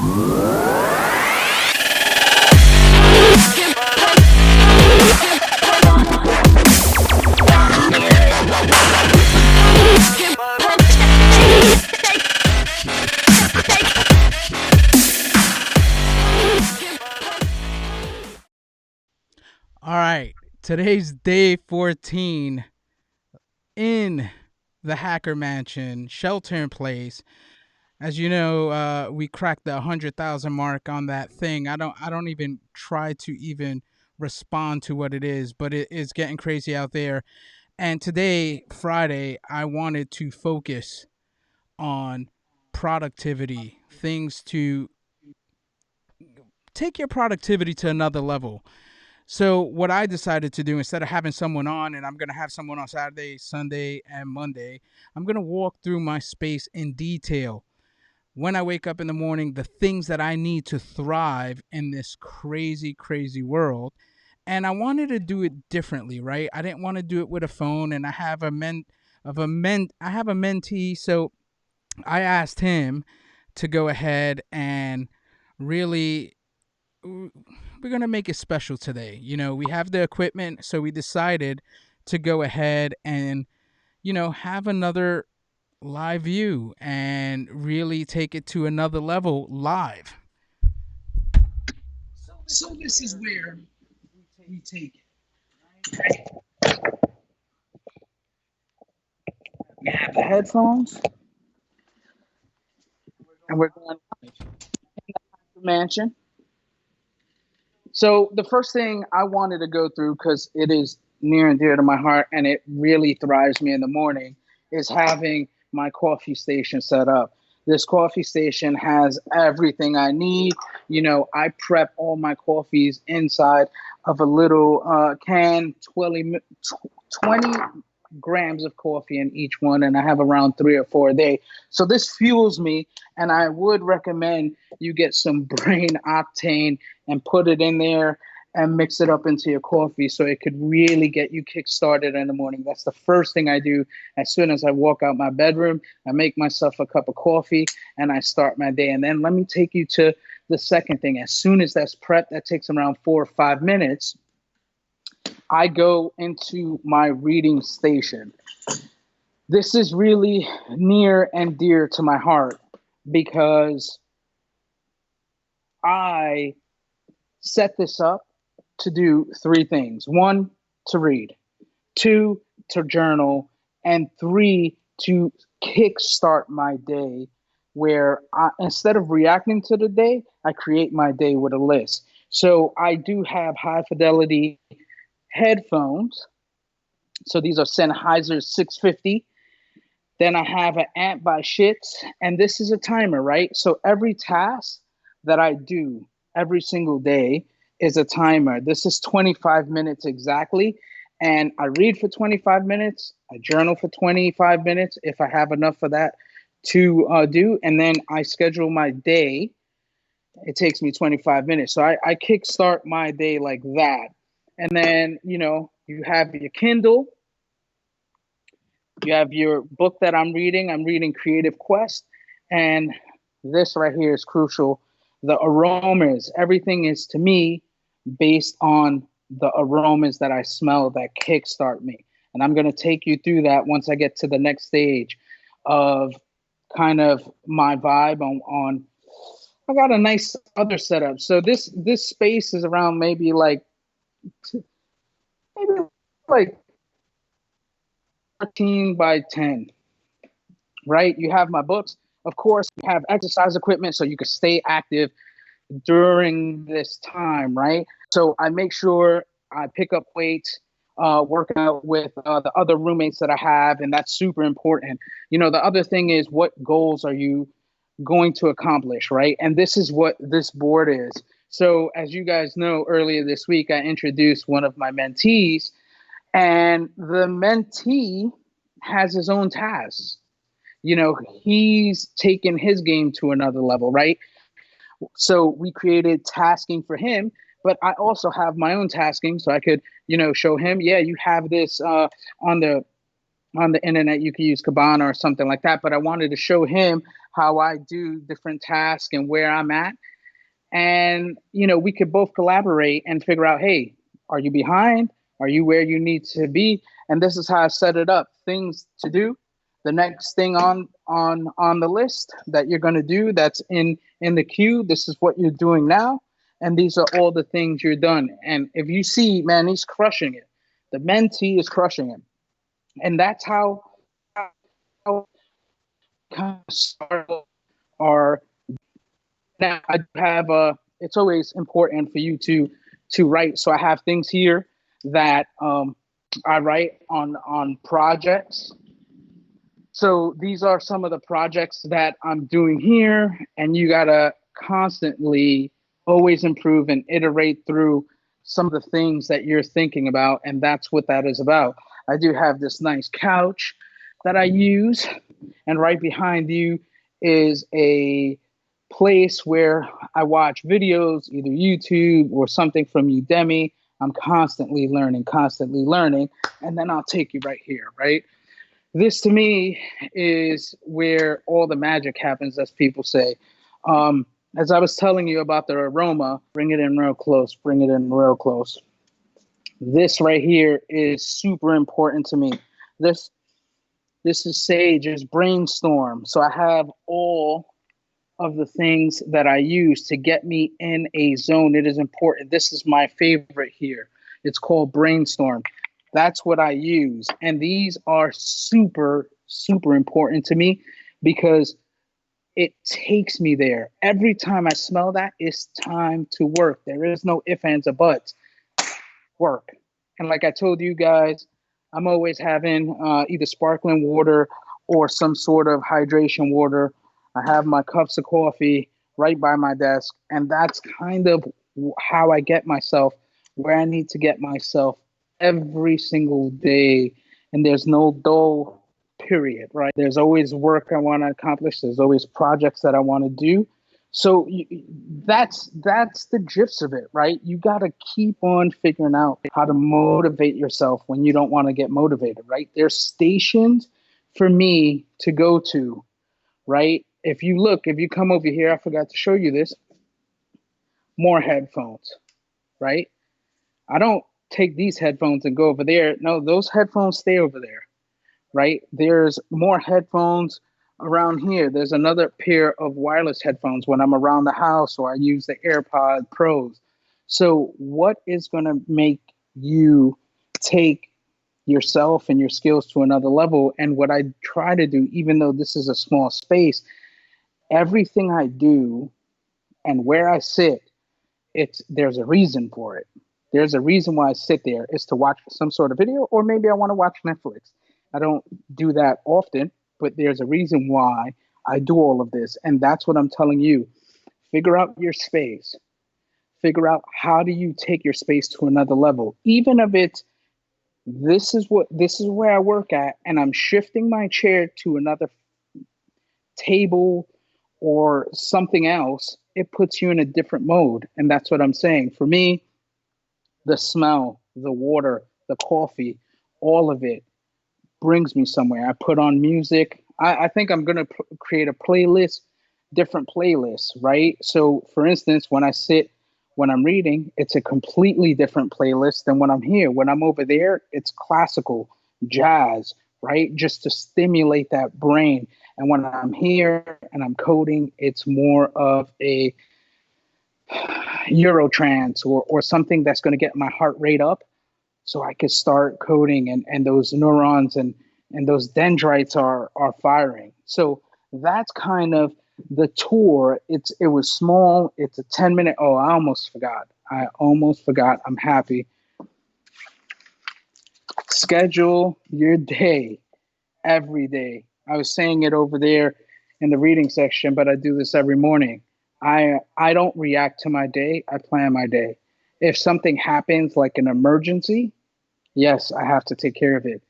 All right, today's day 14 in the Hacker Mansion, shelter in place. As you know, we cracked the 100,000 mark on that thing. I don't even try to even respond to what it is, but it is getting crazy out there. And today, Friday, I wanted to focus on productivity, things to take your productivity to another level. So what I decided to do, instead of having someone on, and I'm gonna have someone on Saturday, Sunday, and Monday, I'm gonna walk through my space in detail. When I wake up in the morning, the things that I need to thrive in this crazy, crazy world. And I wanted to do it differently, right? I didn't want to do it with a phone. And I have a mentee, so I asked him to go ahead and really we're gonna make it special today. We have the equipment, so we decided to go ahead and have another live view and really take it to another level live. So this is where we take it. We have the headphones, and we're going live in the mansion. So the first thing I wanted to go through, because it is near and dear to my heart, and it really thrives me in the morning, is having my coffee station set up. This coffee station has everything I need. I prep all my coffees inside of a little can, 20 grams of coffee in each one, and I have around 3 or 4 a day. So this fuels me, and I would recommend you get some brain octane and put it in there and mix it up into your coffee so it could really get you kick started in the morning. That's the first thing I do as soon as I walk out my bedroom. I make myself a cup of coffee and I start my day. And then let me take you to the second thing. As soon as that's prepped, that takes around 4 or 5 minutes. I go into my reading station. This is really near and dear to my heart because I set this up to do three things: one, to read; two, to journal; and three, to kickstart my day. Where instead of reacting to the day, I create my day with a list. So I do have high fidelity headphones. So these are Sennheiser 650. Then I have an Amp by Shits, and this is a timer, right? So every task that I do every single day is a timer. This is 25 minutes exactly. And I read for 25 minutes, I journal for 25 minutes if I have enough of that to do. And then I schedule my day. It takes me 25 minutes. So I kickstart my day like that. And then, you have your Kindle, you have your book that I'm reading. I'm reading Creative Quest. And this right here is crucial. The aromas, everything is to me based on the aromas that I smell that kickstart me. And I'm going to take you through that once I get to the next stage of kind of my vibe on I got a nice other setup. So this space is around maybe like 13 by 10, right? You have my books. Of course, you have exercise equipment so you can stay active during this time, right? So I make sure I pick up weights, work out with the other roommates that I have, and that's super important. The other thing is, what goals are you going to accomplish, right? And this is what this board is. So, as you guys know, earlier this week, I introduced one of my mentees, and the mentee has his own tasks. He's taken his game to another level, right? So we created tasking for him, but I also have my own tasking, so I could, show him, yeah, you have this on the on the internet. You could use Kibana or something like that. But I wanted to show him how I do different tasks and where I'm at. And, we could both collaborate and figure out, hey, are you behind? Are you where you need to be? And this is how I set it up. Things to do. The next thing on the list that you're going to do that's in the queue. This is what you're doing now. And these are all the things you're done. And if you see, man, he's crushing it. The mentee is crushing it. And that's how kind of start our now I have a it's always important for you to write. So I have things here that I write on projects. So these are some of the projects that I'm doing here, and you gotta constantly always improve and iterate through some of the things that you're thinking about, and that's what that is about. I do have this nice couch that I use, and right behind you is a place where I watch videos, either YouTube or something from Udemy. I'm constantly learning. And then I'll take you right here, right? This to me is where all the magic happens, as people say. As I was telling you about the aroma, bring it in real close, bring it in real close. This right here is super important to me. This this is Sage's brainstorm. So I have all of the things that I use to get me in a zone. It is important. This is my favorite here. It's called Brainstorm. That's what I use. And these are super, super important to me because it takes me there. Every time I smell that, it's time to work. There is no ifs, ands, or buts. Work. And like I told you guys, I'm always having either sparkling water or some sort of hydration water. I have my cups of coffee right by my desk. And that's kind of how I get myself where I need to get myself every single day. And there's no dull period, right? There's always work I want to accomplish. There's always projects that I want to do. So that's the gist of it, right? You got to keep on figuring out how to motivate yourself when you don't want to get motivated, right? There's stations for me to go to, right? If you come over here, I forgot to show you this, more headphones, right? I don't take these headphones and go over there. No, those headphones stay over there, right? There's more headphones around here. There's another pair of wireless headphones when I'm around the house, or I use the AirPod Pros. So, what is going to make you take yourself and your skills to another level? And what I try to do, even though this is a small space, everything I do and where I sit, there's a reason for it. There's a reason why I sit there is to watch some sort of video, or maybe I want to watch Netflix. I don't do that often, but there's a reason why I do all of this. And that's what I'm telling you. Figure out your space. Figure out how do you take your space to another level. Even if it's this is where I work at, and I'm shifting my chair to another table or something else, it puts you in a different mode. And that's what I'm saying. For me, the smell, the water, the coffee, all of it brings me somewhere. I put on music. I think I'm going to create a playlist, different playlists, right? So, for instance, when I'm reading, it's a completely different playlist than when I'm here. When I'm over there, it's classical, jazz, right? Just to stimulate that brain. And when I'm here and I'm coding, it's more of a Eurotrance or something that's going to get my heart rate up so I could start coding and those neurons and those dendrites are firing. So that's kind of the tour. It was small. It's a 10-minute. Oh, I almost forgot. I'm happy. Schedule your day every day. I was saying it over there in the reading section, but I do this every morning. I don't react to my day. I plan my day. If something happens like an emergency, yes, I have to take care of it.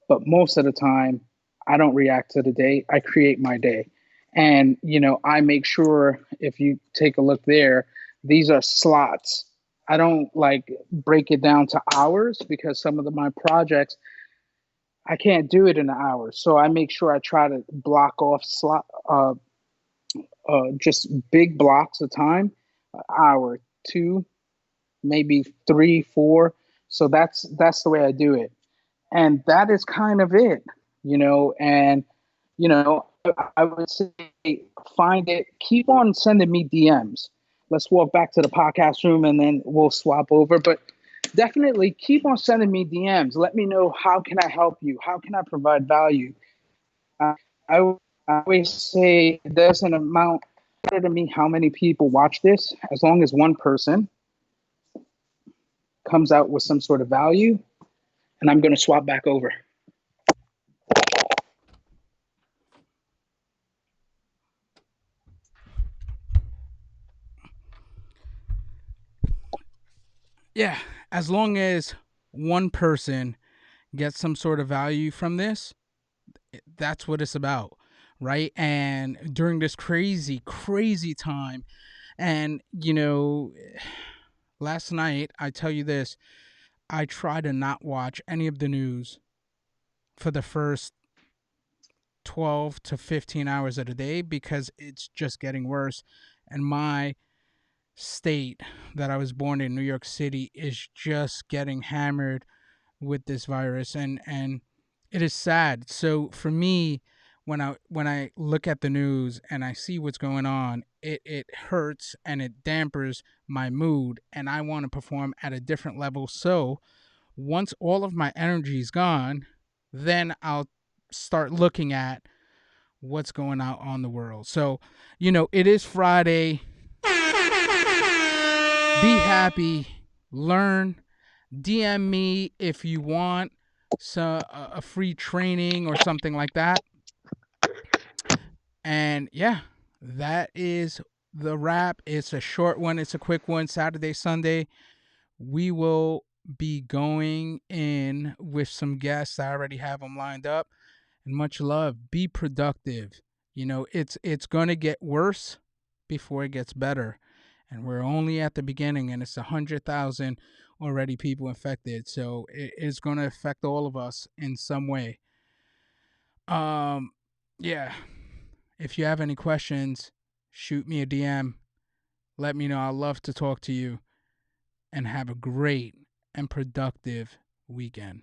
But most of the time, I don't react to the day. I create my day. And, I make sure if you take a look there, these are slots. I don't like break it down to hours because some of my projects, I can't do it in an hour. So I make sure I try to block off just big blocks of time, an hour, two, maybe three, four. So that's the way I do it, and that is kind of it, you know. And you know, I would say find it. Keep on sending me DMs. Let's walk back to the podcast room and then we'll swap over. But definitely keep on sending me DMs. Let me know how can I help you? How can I provide value? I, I always say it doesn't amount to me how many people watch this. As long as one person comes out with some sort of value, and I'm going to swap back over. Yeah, as long as one person gets some sort of value from this, that's what it's about, right? And during this crazy, crazy time, and last night, I tell you this, I try to not watch any of the news for the first 12 to 15 hours of the day because it's just getting worse. And my state that I was born in, New York City, is just getting hammered with this virus, and it is sad. So for me, when I look at the news and I see what's going on, it hurts and it dampers my mood, and I want to perform at a different level. So once all of my energy is gone, then I'll start looking at what's going on the world. So, it is Friday. Be happy, learn, DM me if you want a free training or something like that. And yeah, that is the wrap. It's a short one, it's a quick one. Saturday, Sunday, we will be going in with some guests. I already have them lined up. And much love. Be productive. It's going to get worse before it gets better. And we're only at the beginning, and it's 100,000 already people infected. So it is going to affect all of us in some way. Yeah. If you have any questions, shoot me a DM. Let me know. I'd love to talk to you, and have a great and productive weekend.